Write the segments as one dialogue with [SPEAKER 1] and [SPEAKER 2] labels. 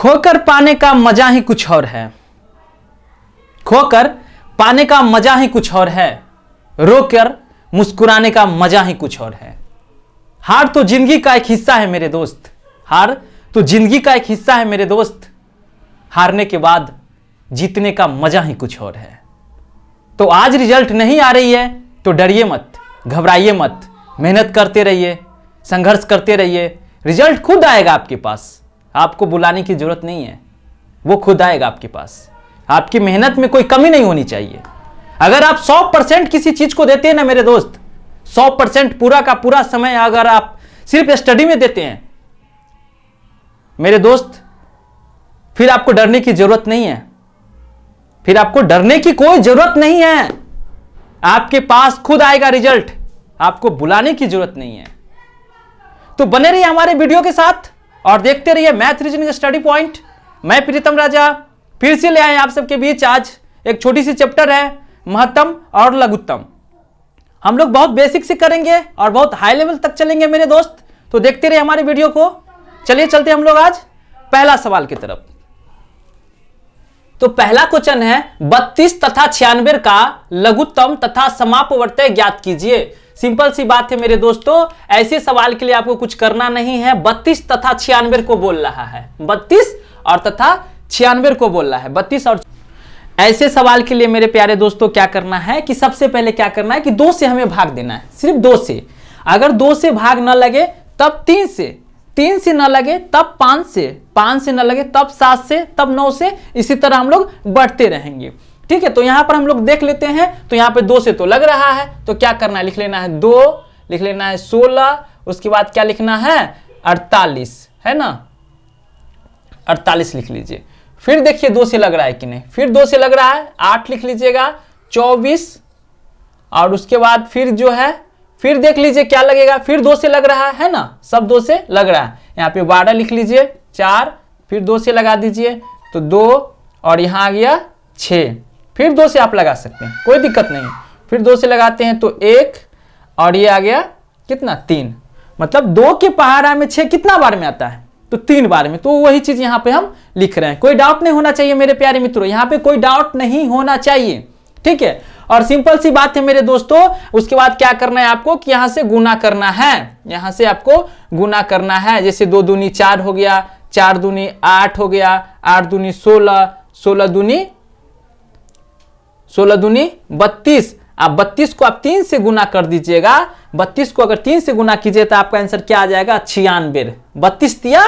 [SPEAKER 1] खोकर पाने का मजा ही कुछ और है। खोकर पाने का मजा ही कुछ और है, रोकर मुस्कुराने का मजा ही कुछ और है। हार तो जिंदगी का एक हिस्सा है मेरे दोस्त, हार तो जिंदगी का एक हिस्सा है मेरे दोस्त। हारने के बाद जीतने का मजा ही कुछ और है। तो आज रिजल्ट नहीं आ रही है तो डरिए मत, घबराइए मत, मेहनत करते रहिए, संघर्ष करते रहिए। रिजल्ट खुद आएगा आपके पास, आपको बुलाने की जरूरत नहीं है, वो खुद आएगा आपके पास। आपकी मेहनत में कोई कमी नहीं होनी चाहिए। अगर आप 100% किसी चीज को देते हैं ना मेरे दोस्त, 100% पूरा का पूरा समय अगर आप सिर्फ स्टडी में देते हैं मेरे दोस्त, फिर आपको डरने की जरूरत नहीं है। फिर आपको डरने की कोई जरूरत नहीं है। आपके पास खुद आएगा रिजल्ट, आपको बुलाने की जरूरत नहीं है। तो बने रहिए हमारे वीडियो के साथ और देखते रहिए मैथ रीजनिंग स्टडी पॉइंट। मैं प्रीतम राजा फिर से ले आए आप सबके बीच। आज एक छोटी सी चैप्टर है महत्तम और लघुत्तम। हम लोग बहुत बेसिक से करेंगे और बहुत हाई लेवल तक चलेंगे मेरे दोस्त। तो देखते रहिए हमारे वीडियो को। चलिए चलते हम लोग आज पहला सवाल की तरफ। तो पहला क्वेश्चन है 32 तथा 96 का लघुत्तम तथा समापवर्तय ज्ञात कीजिए। सिंपल सी बात है मेरे दोस्तों, ऐसे सवाल के लिए आपको कुछ करना नहीं है। 32 तथा 96 को बोल रहा है, 32 और तथा 96 को बोल रहा है। 32 और ऐसे सवाल के लिए मेरे प्यारे दोस्तों क्या करना है कि सबसे पहले क्या करना है कि 2 से हमें भाग देना है, सिर्फ 2 से। अगर 2 से भाग न लगे तब 3 से, 3 से न लगे तब 5 से, 5 से न लगे तब 7 से, तब 9 से, इसी तरह हम लोग बढ़ते रहेंगे। ठीक है, तो यहां पर हम लोग देख लेते हैं। तो यहां पे 2 से तो लग रहा है, तो क्या करना है, लिख लेना है 2, लिख लेना है 16, उसके बाद क्या लिखना है 48, है ना, 48 लिख लीजिए। फिर देखिए 2 से लग रहा है कि नहीं, फिर 2 से लग रहा है 8 लिख लीजिएगा, 24, और उसके बाद फिर जो है फिर देख लीजिए क्या लगेगा, फिर 2 से लग रहा है ना, सब 2 से लग रहा है। यहाँ पे 12 लिख लीजिए, 4, फिर 2 से लगा दीजिए तो 2, और यहाँ आ गया 6, फिर 2 से आप लगा सकते हैं, कोई दिक्कत नहीं। फिर 2 से लगाते हैं तो 1, और ये आ गया कितना 3, मतलब 2 के पहाड़ा में 6 कितना बार में आता है, तो 3 बार में। तो वही चीज यहाँ पे हम लिख रहे हैं। कोई डाउट नहीं होना चाहिए मेरे प्यारे मित्रों, यहाँ पे कोई डाउट नहीं होना चाहिए। ठीक है, और सिंपल सी बात है मेरे दोस्तों। उसके बाद क्या करना है आपको कि यहां से गुना करना है, यहां से आपको गुना करना है। जैसे 2 दूनी 4 हो गया, 4 दूनी 8 हो गया, 8 दूनी 16, 16 दूनी 32। आप 32 को आप 3 से गुना कर दीजिएगा। 32 को अगर 3 से गुना कीजिए तो आपका आंसर क्या आ जाएगा 96। 32 तिया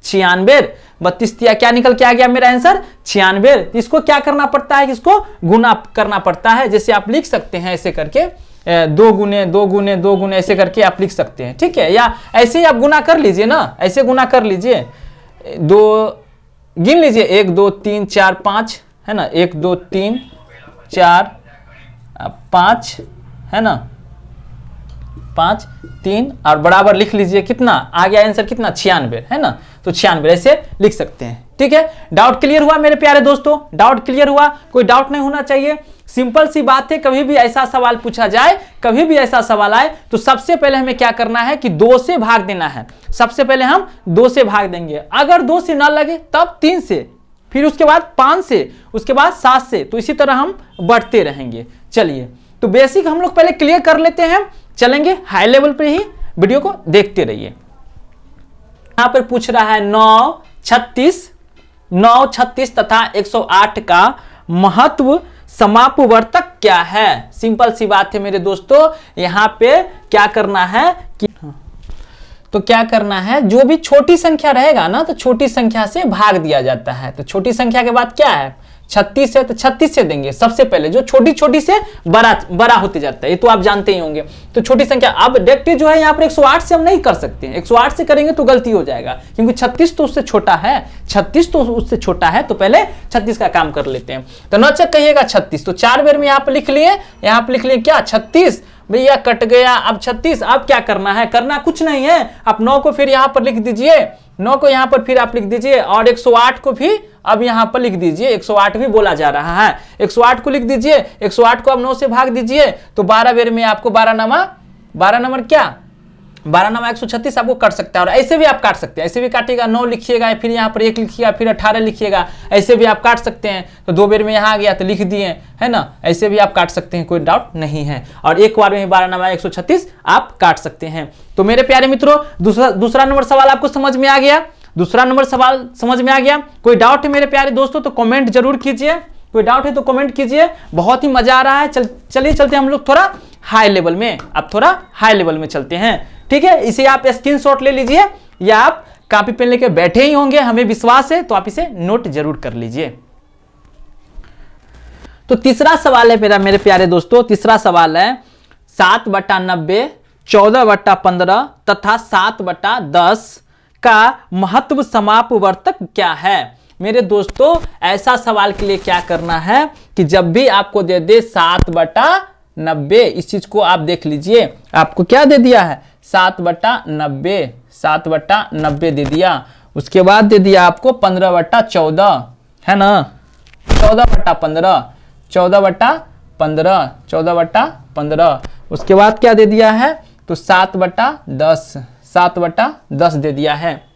[SPEAKER 1] 96, 32 तिया क्या निकल के आ गया मेरा आंसर 96। इसको क्या करना पड़ता है, इसको गुना करना पड़ता है। जैसे आप लिख सकते हैं ऐसे करके 2 गुने 2 गुने 2 गुने ऐसे करके आप लिख सकते हैं। ठीक है, या ऐसे ही आप गुना कर लीजिए ना, ऐसे गुना कर लीजिए। 2 गिन लीजिए, 1 2 3 4 5, है ना, 1 2 3 4 5, है ना, 5 3, और बराबर लिख लीजिए कितना आ गया आंसर, कितना 96, है ना। तो 96 ऐसे लिख सकते हैं। ठीक है, डाउट क्लियर हुआ मेरे प्यारे दोस्तों, डाउट क्लियर हुआ, कोई डाउट नहीं होना चाहिए। सिंपल सी बात है, कभी भी ऐसा सवाल पूछा जाए, कभी भी ऐसा सवाल आए तो सबसे पहले हमें क्या करना है कि 2 से भाग देना है। सबसे पहले हम 2 से भाग देंगे। अगर 2 से ना लगे तब 3 से, फिर उसके बाद 5 से, उसके बाद 7 से, तो इसी तरह हम बढ़ते रहेंगे। चलिए, तो बेसिक हम लोग पहले क्लियर कर लेते हैं, चलेंगे हाई लेवल पे ही, वीडियो को देखते रहिए। यहां पर पूछ रहा है 9 36 तथा 108 का महत्व समापवर्तक क्या है। सिंपल सी बात है मेरे दोस्तों, यहां पे क्या करना है कि तो क्या करना है, जो भी छोटी संख्या रहेगा ना तो छोटी संख्या से भाग दिया जाता है। तो छोटी संख्या के बाद क्या है 36 है, तो 36 से देंगे सबसे पहले, जो छोटी छोटी से बड़ा होते जाता है, ये तो आप जानते ही होंगे। तो छोटी संख्या, अब डायरेक्ट जो है यहाँ पर 108 से हम नहीं कर सकते हैं, 108 से करेंगे तो गलती हो जाएगा, क्योंकि 36 तो उससे छोटा है, 36 तो उससे छोटा है। तो पहले 36 का काम कर लेते हैं। तो नौचक कहिएगा 36, तो 4 बार में यहाँ पर लिख लिए, यहाँ पर लिख लिए क्या 36, भैया कट गया। अब 36, अब क्या करना है, करना कुछ नहीं है, आप 9 को फिर यहाँ पर लिख दीजिए, 9 को यहाँ पर फिर आप लिख दीजिए, और 108 को भी अब यहाँ पर लिख दीजिए। 108 भी बोला जा रहा है, 108 को लिख दीजिए। 108 को अब 9 से भाग दीजिए तो 12 बेर में आपको 12 नंबर क्या 12 9 136 आपको कट सकता है। और ऐसे भी आप काट सकते हैं, ऐसे भी काटिएगा, 9 लिखिएगा, फिर यहाँ पर 1 लिखिएगा, फिर 18 लिखिएगा, ऐसे भी आप काट सकते हैं। तो 2 बार में यहाँ आ गया तो लिख दिए, है ना, ऐसे भी आप काट सकते हैं, कोई डाउट नहीं है। और एक बार में 12 9 136 आप काट सकते हैं। तो मेरे प्यारे मित्रों, दूसरा नंबर सवाल आपको समझ में आ गया? दूसरा नंबर सवाल समझ में आ गया? कोई डाउट है मेरे प्यारे दोस्तों तो कमेंट जरूर कीजिए, कोई डाउट है तो कमेंट कीजिए। बहुत ही मजा आ रहा है। चलिए चलते हम लोग थोड़ा हाई लेवल में, अब थोड़ा हाई लेवल में चलते हैं, ठीक है। इसे आप स्क्रीनशॉट ले लीजिए या आप कॉपी पेन लेके बैठे ही होंगे, हमें विश्वास है, तो आप इसे नोट जरूर कर लीजिए। तो तीसरा सवाल है मेरे प्यारे दोस्तों, तीसरा सवाल है 7/90, 14/15 तथा 7/10 का महत्व समापवर्तक क्या है? मेरे दोस्तों, ऐसा सवाल के लिए क्या करना है कि जब भी आपको दे दे 7/90, इस चीज को आप देख लीजिए, आपको क्या दे दिया है? 7/90, 7/90 दे दिया। उसके बाद दे दिया आपको 15/14, है ना, 14/15, 14/15, 14/15। उसके बाद क्या दे दिया है? तो 7/10, 7/10 दे दिया है।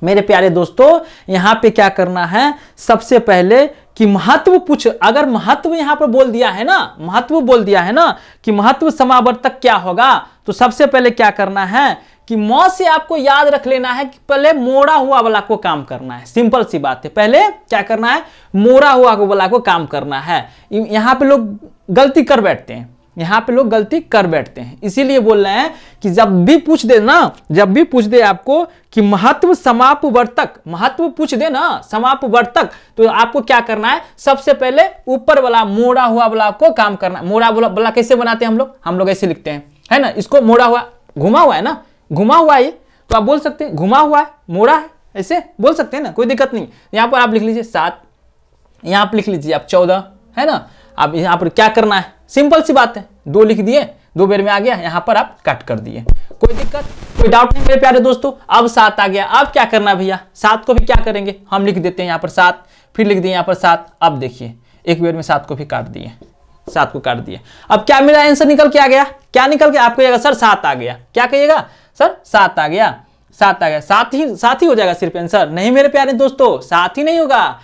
[SPEAKER 1] मेरे प्यारे दोस्तों, यहां पे क्या करना है? सबसे पहले कि महत्व पूछ, अगर महत्व यहां पर बोल दिया है ना, महत्व बोल दिया है ना कि महत्व समावर्तक क्या होगा, तो सबसे पहले क्या करना है कि मौ से आपको याद रख लेना है कि पहले मोड़ा हुआ वाला को काम करना है। सिंपल सी बात है, पहले क्या करना है? मोड़ा हुआ वाला को काम करना है। यहां पे लोग गलती कर बैठते हैं, यहां पे लोग गलती कर बैठते हैं, इसीलिए बोल रहे हैं कि जब भी पूछ दे ना, जब भी पूछ दे आपको कि महत्व समापवर्तक, महत्व पूछ दे ना समापवर्तक, तो आपको क्या करना है? सबसे पहले ऊपर वाला मोड़ा हुआ वाला को काम करना। मोड़ा वाला कैसे बनाते हैं हम लोग ऐसे लिखते हैं, है ना, इसको मोड़ा हुआ, घुमा हुआ है ना, घुमा हुआ है, तो आप बोल सकते हैं घुमा हुआ है, मोड़ा है, ऐसे बोल सकते हैं ना, कोई दिक्कत नहीं। यहां पर आप लिख लीजिए 7, यहां पर लिख लीजिए आप 14, है ना। अब यहां पर क्या करना है? सिंपल सी बात है, 2 लिख दिए, 2 बार में आ गया, यहां पर आप कट कर दिए, कोई दिक्कत, कोई डाउट नहीं मेरे प्यारे दोस्तों। अब 7 आ गया, अब क्या करना है भैया? 7 को भी क्या करेंगे? हम लिख देते हैं यहां पर 7, फिर लिख दिए यहां पर 7। अब देखिए एक बार में 7 को भी काट दिए, 7 को काट दिए। अब क्या मेरा आंसर निकल के आ गया? क्या निकल के? आप कहिएगा सर 7 आ गया। क्या कहिएगा? सर 7 आ गया, 7 आ गया। 7 ही हो जाएगा सिर्फ आंसर? नहीं मेरे प्यारे दोस्तों, 7 ही नहीं होगा।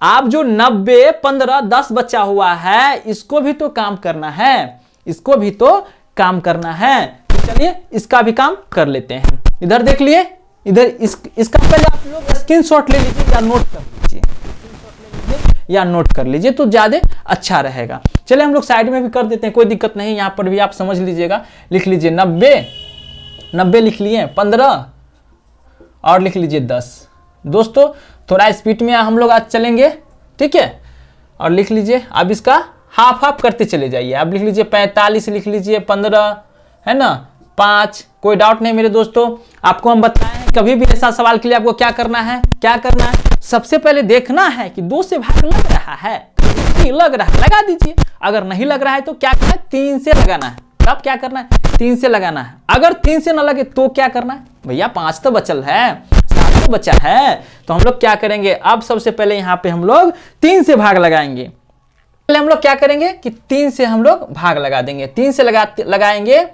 [SPEAKER 1] आप जो 90, 15, 10 बचा हुआ है, इसको भी तो काम करना है, इसको भी तो काम करना है। तो चलिए इसका भी काम कर लेते हैं। इधर देख लिए, इधर इसका पहले आप लोग स्क्रीनशॉट ले लीजिए या नोट कर लीजिए, या नोट कर लीजिए तो ज्यादा अच्छा रहेगा। चलिए हम लोग साइड में भी कर देते हैं, कोई दिक्कत नहीं, यहां पर भी आप समझ लीजिएगा। लिख लीजिए 90 लिख लिए, 15 और लिख लीजिए 10। दोस्तों थोड़ा स्पीड में हम लोग आज चलेंगे, ठीक है। और लिख लीजिए, अब इसका हाफ हाफ करते चले जाइए। अब लिख लीजिए 45, लिख लीजिए 15, है ना, 5। कोई डाउट नहीं मेरे दोस्तों, आपको हम बताएं हैं कभी भी ऐसा सवाल के लिए आपको क्या करना है? क्या करना है? सबसे पहले देखना है कि 2 से भाग लग रहा है, नहीं लग रहा है लगा दीजिए, अगर नहीं लग रहा है तो क्या करना है? 3 से लगाना है। तब क्या करना है? 3 से लगाना है। अगर 3 से ना लगे तो क्या करना है? भैया 5 तो बचल है, 7 तो बचा है, तो हम लोग क्या करेंगे? अब सबसे पहले यहाँ पे हम लोग 3 से भाग लगाएंगे। पहले हम लोग क्या करेंगे कि 3 से हम लोग भाग लगा देंगे। 3 से लगाएंगे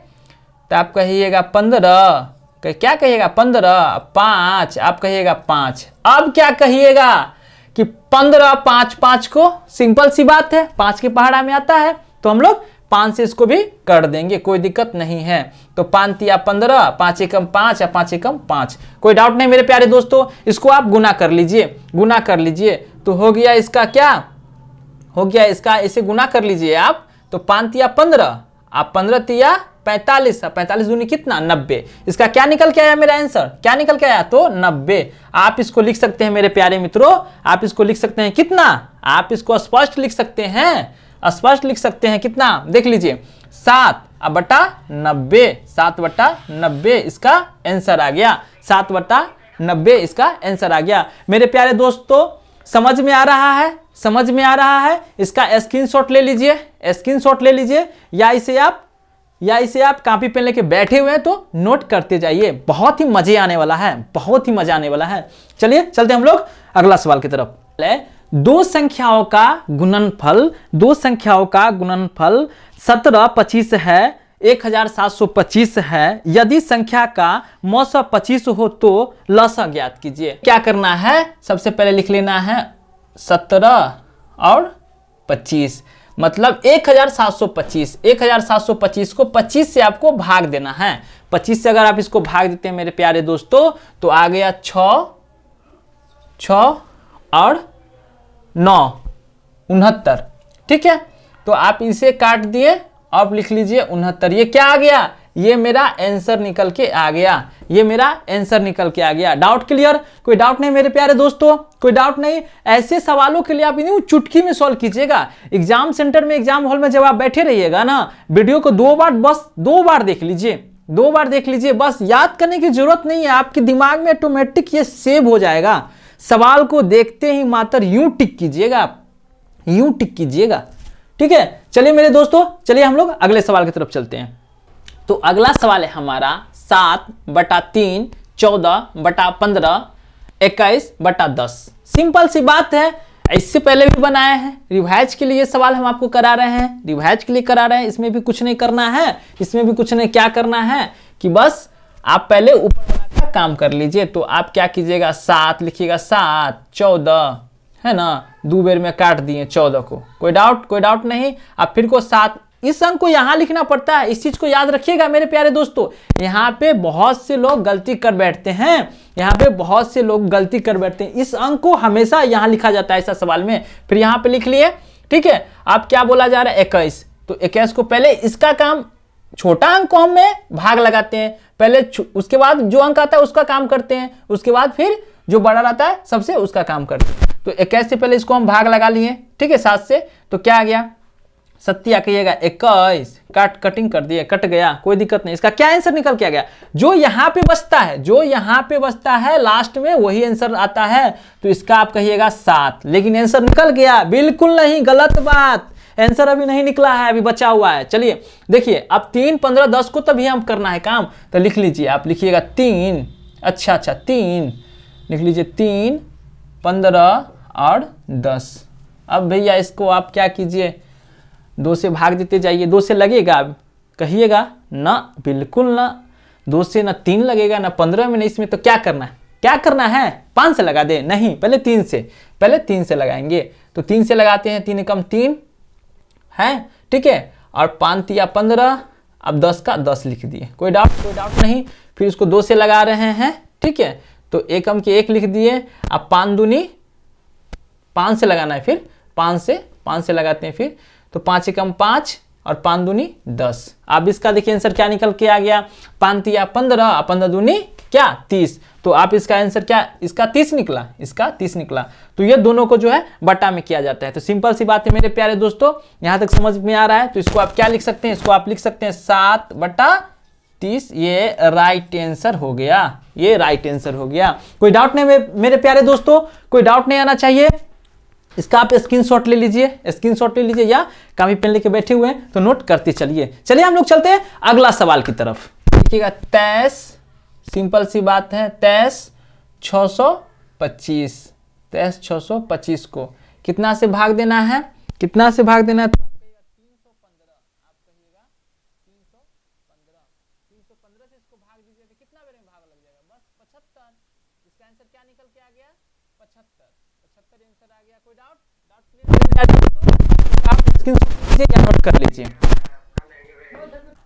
[SPEAKER 1] तो आप कहिएगा 15, क्या कहिएगा? 15, 5, आप कहिएगा 5। अब क्या कहिएगा कि 15, 5, 5 को सिंपल सी बात है, 5 के पहाड़ा में आता है, तो हम लोग 5 से इसको भी कर देंगे, कोई दिक्कत नहीं है। तो 5 तिया 15, 5 एकम 5 या 5 एकम 5, कोई डाउट नहीं मेरे प्यारे दोस्तों। इसको आप गुना कर लीजिए, गुना कर लीजिए तो हो गया इसका क्या हो गया? इसका ऐसे गुना कर लीजिए आप, तो 5 तिया 15, आप 15 तिया 45, 45 दूनी कितना? 90। इसका क्या निकल के आया मेरा आंसर? क्या निकल के आया? तो 90। आप इसको लिख सकते हैं मेरे प्यारे मित्रों, आप इसको लिख सकते हैं कितना? आप इसको स्पष्ट लिख सकते हैं, स्पष्ट लिख सकते हैं कितना? देख लीजिए 7/90, 7/90 इसका आंसर आ गया, 7/90 इसका आंसर आ गया। मेरे प्यारे दोस्तों समझ में आ रहा है? समझ में आ रहा है? इसका स्क्रीनशॉट ले लीजिए, स्क्रीनशॉट ले लीजिए, या इसे आप कॉपी पेन लेके बैठे हुए हैं तो नोट करते जाइए। बहुत ही मजे आने वाला है, बहुत ही मजा आने वाला है। चलिए चलते हम लोग अगला सवाल की तरफ। 2 संख्याओं का गुणनफल 17, 25 है, 1725 है। यदि संख्या का मौसा 25 हो तो लसा ज्ञात कीजिए। क्या करना है, सबसे पहले लिख लेना है 17 और 25, मतलब 1725। 1725 को 25 से आपको भाग देना है। 25 से अगर आप इसको भाग देते हैं मेरे प्यारे दोस्तों तो आ गया 6 और 9, 69। ठीक है, तो आप इसे काट दिए, अब लिख लीजिए 69। ये क्या आ गया, ये मेरा आंसर निकल के आ गया, ये मेरा आंसर निकल के आ गया। Doubt clear? कोई डाउट नहीं मेरे प्यारे दोस्तों, कोई डाउट नहीं। ऐसे सवालों के लिए आप इन्हें चुटकी में सॉल्व कीजिएगा। एग्जाम सेंटर में, एग्जाम हॉल में जब आप बैठे रहिएगा ना, वीडियो को 2 बार, बस 2 बार देख लीजिए, 2 बार देख लीजिए, बस याद करने की जरूरत नहीं है, आपके दिमाग में ऑटोमेटिक ये सेव हो जाएगा। सवाल को देखते ही मात्र यूं टिक कीजिएगा, आप यूं टिक कीजिएगा। ठीक है, चलिए मेरे दोस्तों, चलिए हम लोग अगले सवाल की तरफ चलते हैं। तो अगला सवाल है हमारा 7/3, 14/15, 21/10। सिंपल सी बात है, इससे पहले भी बनाए हैं। रिवाइज के लिए सवाल हम आपको करा रहे हैं, रिवाइज के लिए करा रहे हैं। इसमें भी कुछ नहीं करना है, इसमें भी कुछ नहीं, क्या करना है कि बस आप पहले ऊपर वाला का काम कर लीजिए। तो आप क्या कीजिएगा, 7 लिखिएगा, 7, 14 है ना, 2 बेर में काट दिए 14 को। कोई डाउट? कोई डाउट नहीं। अब फिर को 7, इस अंक को यहां लिखना पड़ता है, इस चीज को याद रखिएगा मेरे प्यारे दोस्तों। यहाँ पे बहुत से लोग गलती कर बैठते हैं, यहाँ पे बहुत से लोग गलती कर बैठते हैं। इस अंक को हमेशा यहां लिखा जाता है ऐसा सवाल में, फिर यहाँ पे लिख लिए। ठीक है, आप क्या बोला जा रहा है, 21। तो 21 को पहले इसका काम, छोटा अंक को हम भाग लगाते हैं पहले, उसके बाद जो अंक आता है उसका काम करते हैं, उसके बाद फिर जो बड़ा रहता है सबसे उसका काम करते हैं। तो 21 से पहले इसको हम भाग लगा लिए। ठीक है, 7 से, तो क्या आ गया, 7 कहिएगा 21, कटिंग कर दिए, कट गया, कोई दिक्कत नहीं। इसका क्या आंसर निकल के आ गया, जो यहाँ पे बचता है, जो यहाँ पे बचता है लास्ट में वही आंसर आता है। तो इसका आप कहिएगा 7, लेकिन आंसर निकल गया, बिल्कुल नहीं, गलत बात, आंसर अभी नहीं निकला है, अभी बचा हुआ है। चलिए देखिए, अब 3, 15, 10 को तभी हम करना है काम। तो लिख लीजिए, आप लिखिएगा 3, अच्छा 3 लिख लीजिए, 3, 15 और 10। अब भैया इसको आप क्या कीजिए, 2 से भाग देते जाइए। 2 से लगेगा, अब कहिएगा ना, बिल्कुल ना, 2 से ना 3 लगेगा, ना 15 में, नहीं इसमें। तो क्या करना है, क्या करना है, 5 से लगा दे, नहीं, पहले 3 से, पहले 3 से लगाएंगे। तो 3 से लगाते हैं, 3 एकम 3 है। ठीक है, और 5 या 15, अब 10 का 10 लिख दिए, कोई डाउट नहीं। फिर इसको 2 से लगा रहे हैं। ठीक है, तो एकम के 1 लिख दिए। अब 5 दूनी 5 से लगाना है, फिर 5 से लगाते हैं फिर। तो 5 एकम 5 और 5 दूनी 10। अब इसका देखिए आंसर क्या निकल के आ गया, 5 या 15, 15 दूनी क्या 30। तो आप इसका आंसर क्या, इसका 30 निकला, इसका 30 निकला। तो ये दोनों को जो है बटा में किया जाता है। तो सिंपल सी बात है मेरे प्यारे दोस्तों, यहां तक समझ में आ रहा है। तो इसको आप क्या लिख सकते हैं, इसको आप लिख सकते हैं 7/30, ये राइट आंसर हो गया, ये राइट आंसर हो गया। कोई डाउट नहीं मेरे प्यारे दोस्तों, कोई डाउट नहीं आना चाहिए। इसका आप स्क्रीनशॉट ले लीजिए, स्क्रीनशॉट ले लीजिए, या कॉपी पेन लेके बैठे हुए हैं तो नोट करते चलिए। चलिए हम लोग चलते हैं अगला सवाल की तरफ। देखिएगा 23, सिंपल सी बात है, 23 625, 23 625 को कितना से भाग देना है, कितना से भाग देना है, तो 315। आप कहिएगा 315, 315 से इसको भाग दीजिए तो कितना बेर में भाग लग जाएगा, बस 75। इसका आंसर क्या निकल के आ गया, 75 आंसर आ गया। कोई डाउट क्लियर, या नोट कर लीजिए।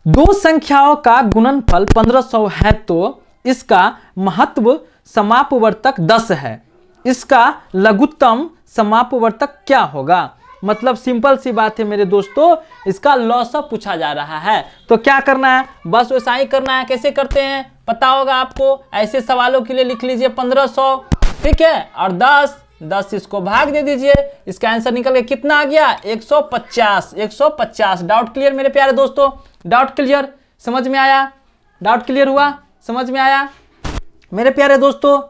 [SPEAKER 1] दो संख्याओं का गुणनफल 1500 है तो इसका महत्व समापवर्तक 10 है, इसका लघुत्तम समापवर्तक क्या होगा। मतलब सिंपल सी बात है मेरे दोस्तों, इसका लॉसा पूछा जा रहा है। तो क्या करना है, बस वैसा ही करना है। कैसे करते हैं पता होगा आपको, ऐसे सवालों के लिए लिख लीजिए 1500, ठीक है, और 10 इसको भाग दे दीजिए। इसका आंसर निकल के कितना आ गया, 150, 150। डाउट क्लियर मेरे प्यारे दोस्तों, डाउट क्लियर, समझ में आया, डाउट क्लियर हुआ, समझ में आया मेरे प्यारे दोस्तों।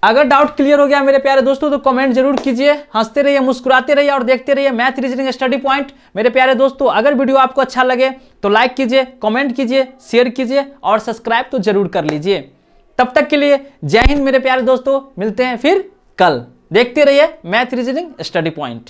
[SPEAKER 1] अगर डाउट क्लियर हो गया मेरे प्यारे दोस्तों तो कमेंट जरूर कीजिए। हंसते रहिए, मुस्कुराते रहिए और देखते रहिए मैथ रीजनिंग स्टडी पॉइंट। मेरे प्यारे दोस्तों अगर वीडियो आपको अच्छा लगे तो लाइक कीजिए, कमेंट कीजिए, शेयर कीजिए और सब्सक्राइब तो जरूर कर लीजिए। तब तक के लिए जय हिंद मेरे प्यारे दोस्तों, मिलते हैं फिर कल। देखते रहिए मैथ रीजनिंग स्टडी पॉइंट।